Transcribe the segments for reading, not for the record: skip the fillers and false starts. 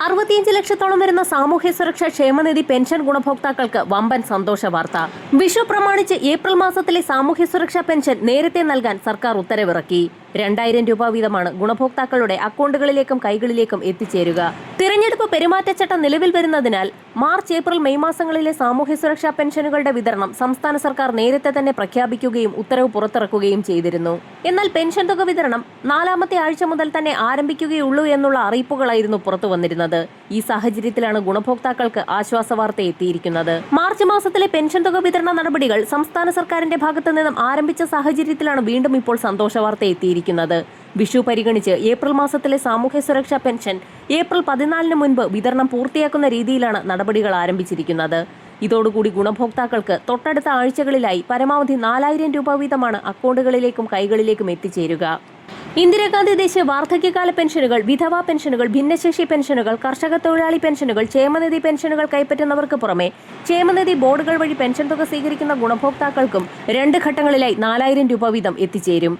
65 ലക്ഷത്തോളം വരുന്ന സാമൂഹ്യ സുരക്ഷാ ക്ഷേമനിധി പെൻഷൻ ഗുണഭോക്താക്കൾക്ക് വമ്പൻ സന്തോഷ വാർത്ത. വിഷു പ്രമാണിച്ച് ഏപ്രിൽ മാസത്തിലെ സാമൂഹ്യ സുരക്ഷാ പെൻഷൻ നേരത്തെ നൽകാൻ സർക്കാർ ഉത്തരവിറക്കി. 2000 രൂപ വീതമാണ് ഗുണഭോക്താക്കളുടെ അക്കൗണ്ടുകളിലേക്കും കൈകളിലേക്കും എത്തിച്ചേരുക. തിരഞ്ഞെടുപ്പ് പെരുമാറ്റച്ചട്ടം നിലവിൽ വരുന്നതിനാൽ മാർച്ച്, ഏപ്രിൽ, മെയ് മാസങ്ങളിലെ സാമൂഹ്യ സുരക്ഷാ പെൻഷനുകളുടെ വിതരണം സംസ്ഥാന സർക്കാർ നേരത്തെ തന്നെ പ്രഖ്യാപിക്കുകയും ഉത്തരവ് പുറത്തിറക്കുകയും ചെയ്തിരുന്നു. എന്നാൽ പെൻഷൻ തുക വിതരണം 4ാമത്തെ ആഴ്ച മുതൽ തന്നെ ആരംഭിക്കുകയുള്ളൂ എന്നുള്ള അറിയിപ്പുകളായിരുന്നു പുറത്തു വന്നിരുന്നത്. ഈ സാഹചര്യത്തിലാണ് ഗുണഭോക്താക്കൾക്ക് ആശ്വാസ വാർത്ത എത്തിയിരിക്കുന്നത്. മാർച്ച് മാസത്തിലെ പെൻഷൻ തുക വിതരണ നടപടികൾ സംസ്ഥാന സർക്കാരിന്റെ ഭാഗത്തു നിന്നും ആരംഭിച്ച സാഹചര്യത്തിലാണ് വീണ്ടും ഇപ്പോൾ സന്തോഷ വാർത്ത എത്തിയിരിക്കുന്നത്. വിഷു പരിഗണിച്ച് ഏപ്രിൽ മാസത്തിലെ സാമൂഹ്യ സുരക്ഷാ പെൻഷൻ ഏപ്രിൽ 14 മുൻപ് വിതരണം പൂർത്തിയാക്കുന്ന രീതിയിലാണ് നടപടികൾ ആരംഭിച്ചിരിക്കുന്നത്. ഇതോടുകൂടി ഗുണഭോക്താക്കൾക്ക് തൊട്ടടുത്ത ആഴ്ചകളിലായി പരമാവധി 4000 രൂപ വീതമാണ് അക്കൗണ്ടുകളിലേക്കും കൈകളിലേക്കും എത്തിച്ചേരുക. ഇന്ദിരാഗാന്ധി ദേശീയ വാർദ്ധക്യകാല പെൻഷനുകൾ, വിധവാ പെൻഷനുകൾ, ഭിന്നശേഷി പെൻഷനുകൾ, കർഷക തൊഴിലാളി പെൻഷനുകൾ, ക്ഷേമനിധി പെൻഷനുകൾ കൈപ്പറ്റുന്നവർക്ക് പുറമെ ക്ഷേമനിധി ബോർഡുകൾ വഴി പെൻഷൻ തുക സ്വീകരിക്കുന്ന ഗുണഭോക്താക്കൾക്കും 2 ഘട്ടങ്ങളിലായി 4000 രൂപ വീതം എത്തിച്ചേരും.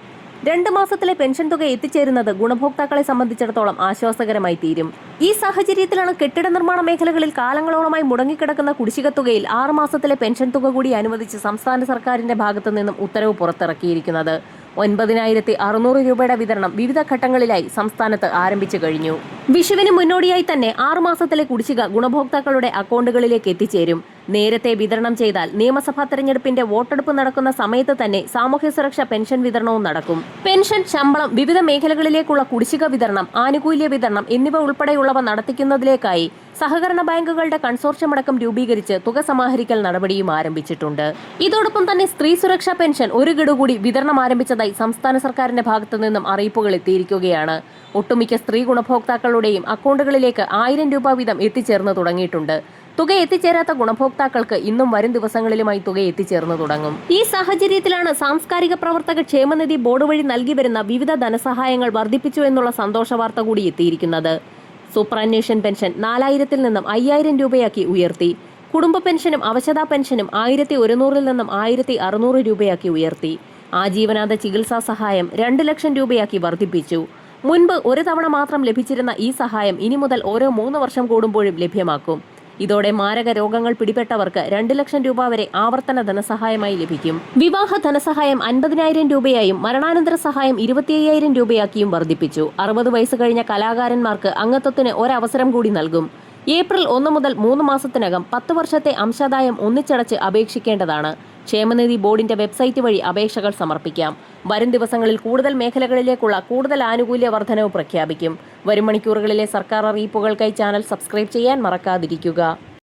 2 മാസത്തിലെ പെൻഷൻ തുക എത്തിച്ചേരുന്നത് ഗുണഭോക്താക്കളെ സംബന്ധിച്ചിടത്തോളം ആശ്വാസകരമായി തീരും. ഈ സാഹചര്യത്തിലാണ് കെട്ടിട നിർമ്മാണ മേഖലകളിൽ കാലങ്ങളോളമായി മുടങ്ങിക്കിടക്കുന്ന കുടിശ്ശിക തുകയിൽ 6 മാസത്തിലെ പെൻഷൻ തുക കൂടി അനുവദിച്ച് സംസ്ഥാന സർക്കാരിന്റെ ഭാഗത്തു നിന്നും ഉത്തരവ് പുറത്തിറക്കിയിരിക്കുന്നത്. 9600 രൂപയുടെ വിതരണം വിവിധ ഘട്ടങ്ങളിലായി സംസ്ഥാനത്ത് ആരംഭിച്ചു കഴിഞ്ഞു. വിഷുവിന് മുന്നോടിയായി തന്നെ 6 മാസത്തിലെ കുടിശ്ശിക ഗുണഭോക്താക്കളുടെ അക്കൗണ്ടുകളിലേക്ക് എത്തിച്ചേരും. നേരത്തെ വിതരണം ചെയ്താൽ നിയമസഭാ തെരഞ്ഞെടുപ്പിന്റെ വോട്ടെടുപ്പ് നടക്കുന്ന സമയത്ത് തന്നെ സാമൂഹ്യ സുരക്ഷാ പെൻഷൻ വിതരണവും നടക്കും. പെൻഷൻ, ശമ്പളം, വിവിധ മേഖലകളിലേക്കുള്ള കുടിശ്ശിക വിതരണം, ആനുകൂല്യ വിതരണം എന്നിവ ഉൾപ്പെടെയുള്ളവ നടത്തിക്കുന്നതിലേക്കായി സഹകരണ ബാങ്കുകളുടെ കൺസോർഷ്യമടക്കം രൂപീകരിച്ച് തുക സമാഹരിക്കൽ നടപടിയും ആരംഭിച്ചിട്ടുണ്ട്. ഇതോടൊപ്പം തന്നെ സ്ത്രീ സുരക്ഷാ പെൻഷൻ ഒരു ഗഡു കൂടി വിതരണം ആരംഭിച്ചതായി സംസ്ഥാന സർക്കാരിന്റെ ഭാഗത്തു നിന്നും അറിയിപ്പുകൾ എത്തിയിരിക്കുകയാണ്. ഒട്ടുമിക്ക സ്ത്രീ ഗുണഭോക്താക്കളുടെയും അക്കൗണ്ടുകളിലേക്ക് 1000 രൂപ വീതം എത്തിച്ചേർന്ന് തുടങ്ങിയിട്ടുണ്ട്. തുക എത്തിച്ചേരാത്ത ഗുണഭോക്താക്കൾക്ക് ഇന്നും വരും ദിവസങ്ങളിലുമായി തുക എത്തിച്ചേർന്നു തുടങ്ങും. ഈ സാഹചര്യത്തിലാണ് സാംസ്കാരിക പ്രവർത്തക ക്ഷേമനിധി ബോർഡ് വഴി നൽകി വരുന്ന വിവിധ ധനസഹായങ്ങൾ വർദ്ധിപ്പിച്ചു എന്നുള്ള സന്തോഷ വാർത്ത കൂടി എത്തിയിരിക്കുന്നത്. സൂപ്പറാന്വേഷൻ പെൻഷൻ 4000-ൽ നിന്നും 5000 രൂപയാക്കി ഉയർത്തി. കുടുംബ പെൻഷനും അവശതാ പെൻഷനും 1100-ൽ നിന്നും 1600 രൂപയാക്കി ഉയർത്തി. ആജീവനാന്ത ചികിത്സാ സഹായം 2 ലക്ഷം രൂപയാക്കി വർദ്ധിപ്പിച്ചു. മുൻപ് ഒരു തവണ മാത്രം ലഭിച്ചിരുന്ന ഈ സഹായം ഇനി മുതൽ ഓരോ 3 വർഷം കൂടുമ്പോഴും ലഭ്യമാക്കും. ഇതോടെ മാരക രോഗങ്ങൾ പിടിപെട്ടവർക്ക് 2 ലക്ഷം രൂപ വരെ ആവർത്തന ധനസഹായമായി ലഭിക്കും. വിവാഹ ധനസഹായം 50,000 രൂപയായും മരണാനന്തര സഹായം 25,000 രൂപയാക്കിയും വർദ്ധിപ്പിച്ചു. 60 വയസ്സ് കഴിഞ്ഞ കലാകാരന്മാർക്ക് അംഗത്വത്തിന് ഒരവസരം കൂടി നൽകും. ഏപ്രിൽ 1 മുതൽ 3 മാസത്തിനകം 10 വർഷത്തെ അംശാദായം ഒന്നിച്ചടച്ച് അപേക്ഷിക്കേണ്ടതാണ്. ക്ഷേമനിധി ബോർഡിന്റെ വെബ്സൈറ്റ് വഴി അപേക്ഷകൾ സമർപ്പിക്കാം. വരും ദിവസങ്ങളിൽ കൂടുതൽ മേഖലകളിലേക്കുള്ള കൂടുതൽ ആനുകൂല്യ വർധനവ് പ്രഖ്യാപിക്കും. വരും മണിക്കൂറുകളിലെ സർക്കാർ അറിയിപ്പുകൾക്കായി ചാനൽ സബ്സ്ക്രൈബ് ചെയ്യാൻ മറക്കാതിരിക്കുക.